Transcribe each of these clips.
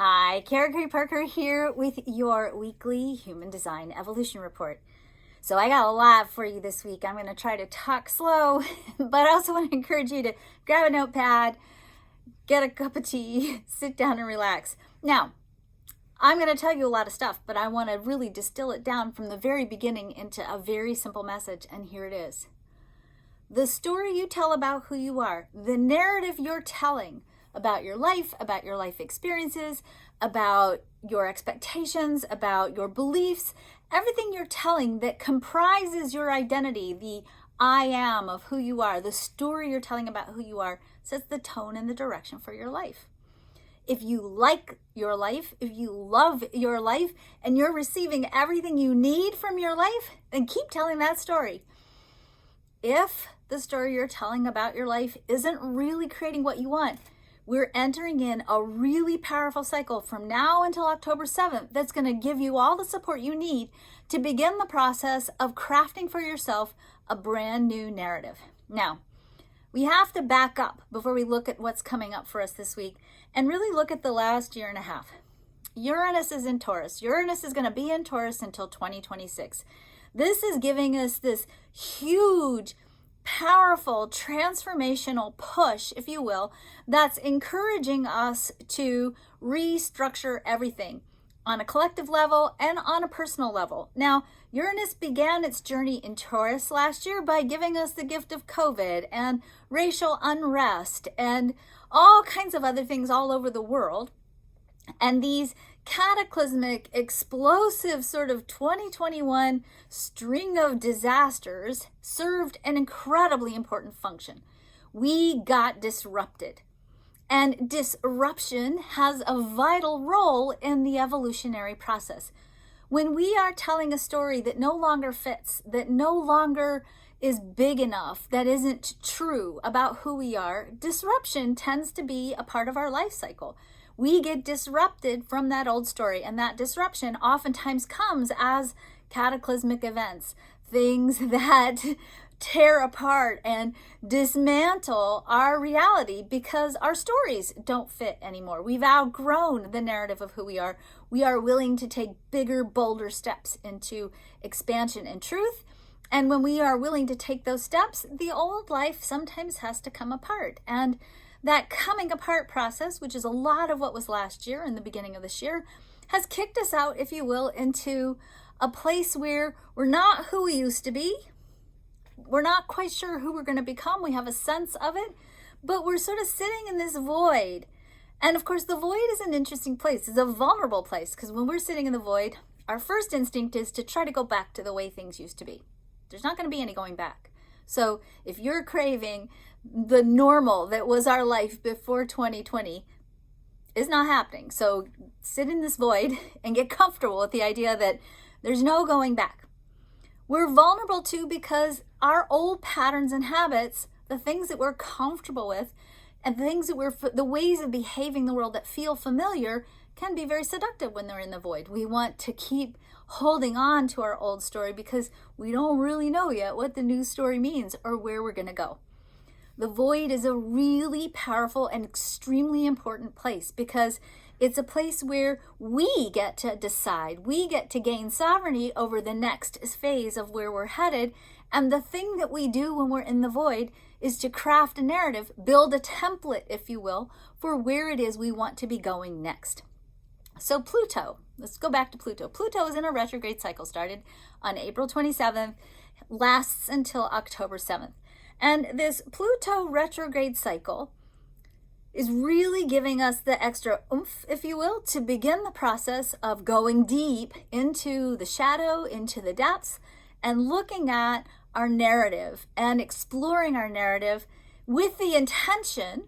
Hi, Kara Gray Parker here with your weekly Human Design Evolution Report. So I got a lot for you this week. I'm going to try to talk slow, but I also want to encourage you to grab a notepad, get a cup of tea, sit down and relax. Now, I'm going to tell you a lot of stuff, but I want to really distill it down from the very beginning into a very simple message, and here it is. The story you tell about who you are, the narrative you're telling about your life experiences, about your expectations, about your beliefs, everything you're telling that comprises your identity, the I am of who you are, the story you're telling about who you are, sets the tone and the direction for your life. If you like your life, if you love your life, and you're receiving everything you need from your life, then keep telling that story. If the story you're telling about your life isn't really creating what you want, we're entering in a really powerful cycle from now until October 7th that's going to give you all the support you need to begin the process of crafting for yourself a brand new narrative. Now, we have to back up before we look at what's coming up for us this week and really look at the last year and a half. Uranus is in Taurus. Uranus is going to be in Taurus until 2026. This is giving us this huge, powerful, transformational push, if you will, that's encouraging us to restructure everything on a collective level and on a personal level. Now, Uranus began its journey in Taurus last year by giving us the gift of COVID and racial unrest and all kinds of other things all over the world. And these cataclysmic, explosive sort of 2021 string of disasters served an incredibly important function. We got disrupted. And disruption has a vital role in the evolutionary process. When we are telling a story that no longer fits, that no longer is big enough, that isn't true about who we are, disruption tends to be a part of our life cycle. We get disrupted from that old story, and that disruption oftentimes comes as cataclysmic events, things that tear apart and dismantle our reality because our stories don't fit anymore. We've outgrown the narrative of who we are. We are willing to take bigger, bolder steps into expansion and truth. And when we are willing to take those steps, the old life sometimes has to come apart. And that coming apart process, which is a lot of what was last year and the beginning of this year, has kicked us out, if you will, into a place where we're not who we used to be. We're not quite sure who we're going to become. We have a sense of it, but we're sort of sitting in this void. And of course, the void is an interesting place. It's a vulnerable place because when we're sitting in the void, our first instinct is to try to go back to the way things used to be. There's not going to be any going back. So if you're craving the normal that was our life before 2020 is not happening. So sit in this void and get comfortable with the idea that there's no going back. We're vulnerable too because our old patterns and habits, the things that we're comfortable with and the ways of behaving in the world that feel familiar can be very seductive when they're in the void. We want to keep holding on to our old story because we don't really know yet what the new story means or where we're going to go. The void is a really powerful and extremely important place because it's a place where we get to decide, we get to gain sovereignty over the next phase of where we're headed. And the thing that we do when we're in the void is to craft a narrative, build a template, if you will, for where it is we want to be going next. So Pluto, let's go back to Pluto. Pluto is in a retrograde cycle, started on April 27th, lasts until October 7th. And this Pluto retrograde cycle is really giving us the extra oomph, if you will, to begin the process of going deep into the shadow, into the depths, and looking at our narrative and exploring our narrative with the intention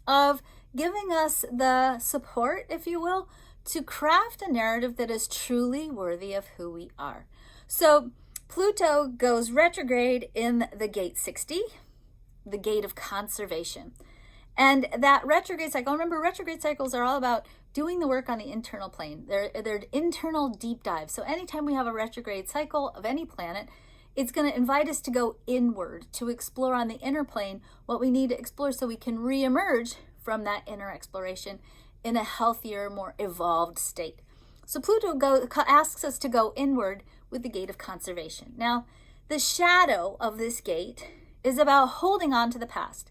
of giving us the support, if you will, to craft a narrative that is truly worthy of who we are. So Pluto goes retrograde in the gate 60, the gate of conservation. And that retrograde cycle, remember, retrograde cycles are all about doing the work on the internal plane. They're internal deep dives. So anytime we have a retrograde cycle of any planet, it's going to invite us to go inward, to explore on the inner plane what we need to explore so we can reemerge from that inner exploration in a healthier, more evolved state. So Pluto asks us to go inward with the gate of conservation. Now, the shadow of this gate is about holding on to the past,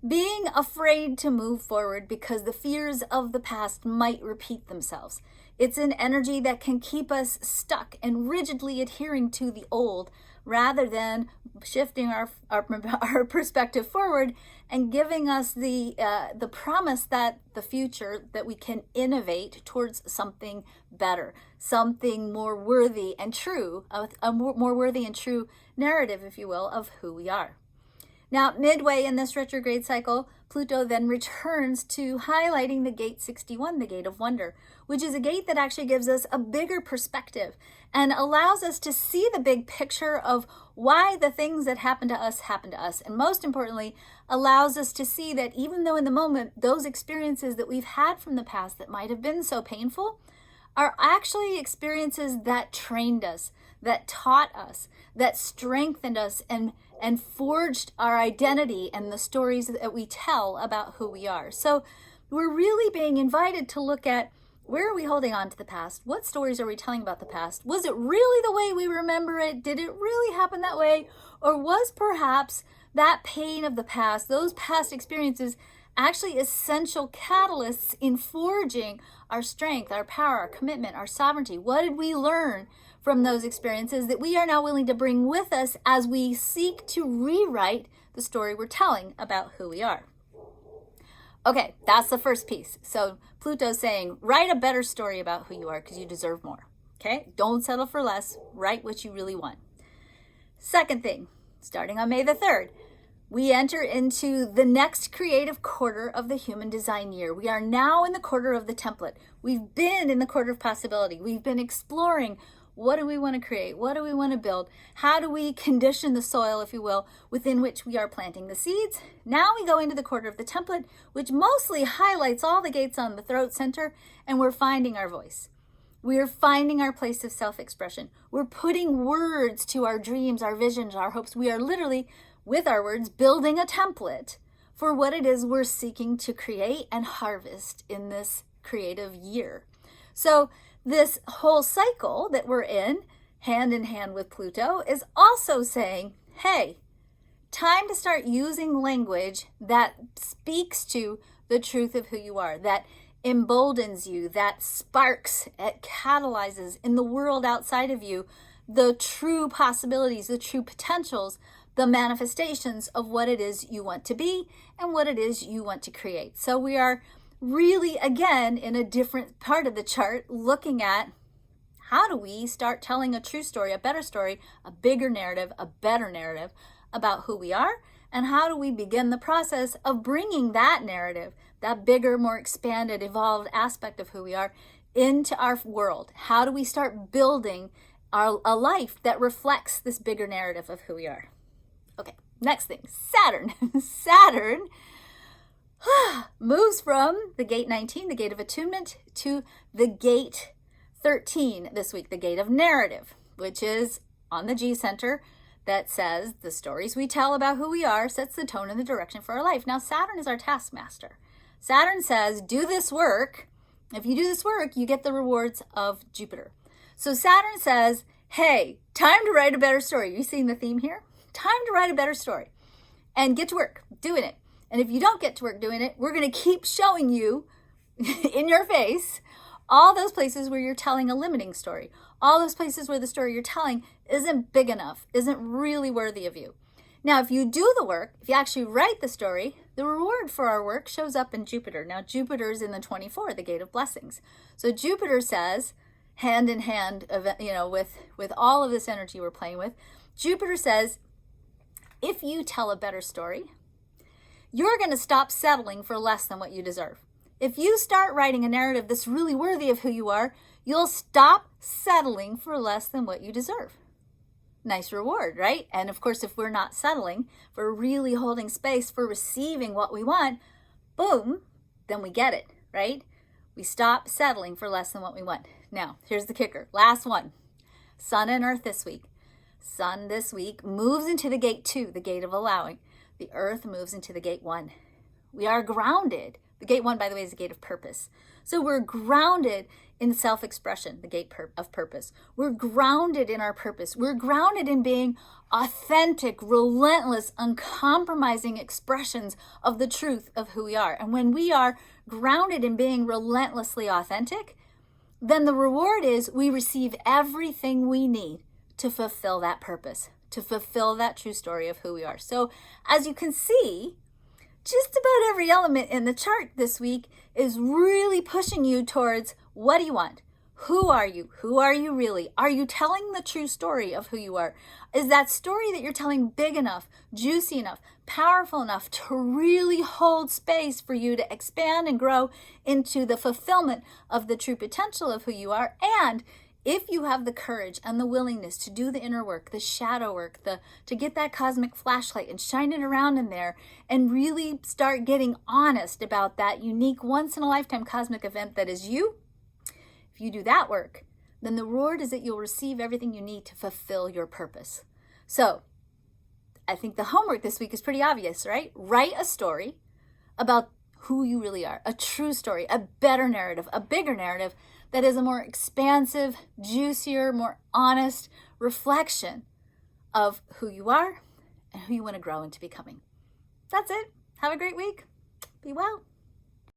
being afraid to move forward because the fears of the past might repeat themselves. It's an energy that can keep us stuck and rigidly adhering to the old rather than shifting our perspective forward and giving us the promise that the future, that we can innovate towards something better, something more worthy and true, a more worthy and true narrative, if you will, of who we are. Now, midway in this retrograde cycle, Pluto then returns to highlighting the gate 61, the gate of wonder, which is a gate that actually gives us a bigger perspective and allows us to see the big picture of why the things that happen to us, and most importantly, allows us to see that even though in the moment those experiences that we've had from the past that might have been so painful are actually experiences that trained us, that taught us, that strengthened us, and forged our identity and the stories that we tell about who we are. So we're really being invited to look at, where are we holding on to the past? What stories are we telling about the past? Was it really the way we remember it? Did it really happen that way? Or was perhaps that pain of the past, those past experiences, actually essential catalysts in forging our strength, our power, our commitment, our sovereignty? What did we learn from those experiences that we are now willing to bring with us as we seek to rewrite the story we're telling about who we are? Okay, that's the first piece. So Pluto's saying, write a better story about who you are because you deserve more. Okay, don't settle for less. Write what you really want. Second thing, starting on May the 3rd, we enter into the next creative quarter of the human design year. We are now in the quarter of the template. We've been in the quarter of possibility. We've been exploring, what do we want to create? What do we want to build? How do we condition the soil, if you will, within which we are planting the seeds? Now we go into the quarter of the template, which mostly highlights all the gates on the throat center, and we're finding our voice. We are finding our place of self-expression. We're putting words to our dreams, our visions, our hopes. We are literally, with our words, building a template for what it is we're seeking to create and harvest in this creative year. So this whole cycle that we're in hand with Pluto, is also saying, hey, time to start using language that speaks to the truth of who you are, that emboldens you, that sparks, it catalyzes in the world outside of you the true possibilities, the true potentials, the manifestations of what it is you want to be and what it is you want to create. So we are really, again, in a different part of the chart, looking at how do we start telling a true story, a better story, a bigger narrative, a better narrative about who we are, and how do we begin the process of bringing that narrative, that bigger, more expanded, evolved aspect of who we are, into our world? How do we start building a life that reflects this bigger narrative of who we are? Okay, next thing, Saturn. Saturn moves from the gate 19, the gate of attunement, to the gate 13 this week, the gate of narrative, which is on the G center, that says the stories we tell about who we are sets the tone and the direction for our life. Now, Saturn is our taskmaster. Saturn says, do this work. If you do this work, you get the rewards of Jupiter. So Saturn says, hey, time to write a better story. You seeing the theme here? Time to write a better story and get to work doing it. And if you don't get to work doing it, we're going to keep showing you in your face all those places where you're telling a limiting story, all those places where the story you're telling isn't big enough, isn't really worthy of you. Now, if you do the work, if you actually write the story, the reward for our work shows up in Jupiter. Now, Jupiter's in the 24, the gate of blessings. So Jupiter says, hand in hand, with all of this energy we're playing with, Jupiter says, if you tell a better story, you're going to stop settling for less than what you deserve. If you start writing a narrative that's really worthy of who you are, you'll stop settling for less than what you deserve. Nice reward, right? And of course, if we're not settling, if we're really holding space for receiving what we want, boom, then we get it, right? We stop settling for less than what we want. Now, here's the kicker. Last one. Sun and Earth this week. Sun this week moves into the gate 2, the gate of allowing. The Earth moves into the gate 1. We are grounded The gate 1, by the way, is the gate of purpose. So we're grounded in self-expression, the gate of purpose. We're grounded in our purpose. We're grounded in being authentic, relentless, uncompromising expressions of the truth of who we are. And when we are grounded in being relentlessly authentic, then the reward is we receive everything we need to fulfill that purpose, to fulfill that true story of who we are. So as you can see, just about every element in the chart this week is really pushing you towards what do you want? Who are you? Who are you really? Are you telling the true story of who you are? Is that story that you're telling big enough, juicy enough, powerful enough to really hold space for you to expand and grow into the fulfillment of the true potential of who you are? And if you have the courage and the willingness to do the inner work, the shadow work, to get that cosmic flashlight and shine it around in there and really start getting honest about that unique once-in-a-lifetime cosmic event that is you, if you do that work, then the reward is that you'll receive everything you need to fulfill your purpose. So I think the homework this week is pretty obvious, right? Write a story about who you really are, a true story, a better narrative, a bigger narrative that is a more expansive, juicier, more honest reflection of who you are and who you want to grow into becoming. That's it. Have a great week. Be well.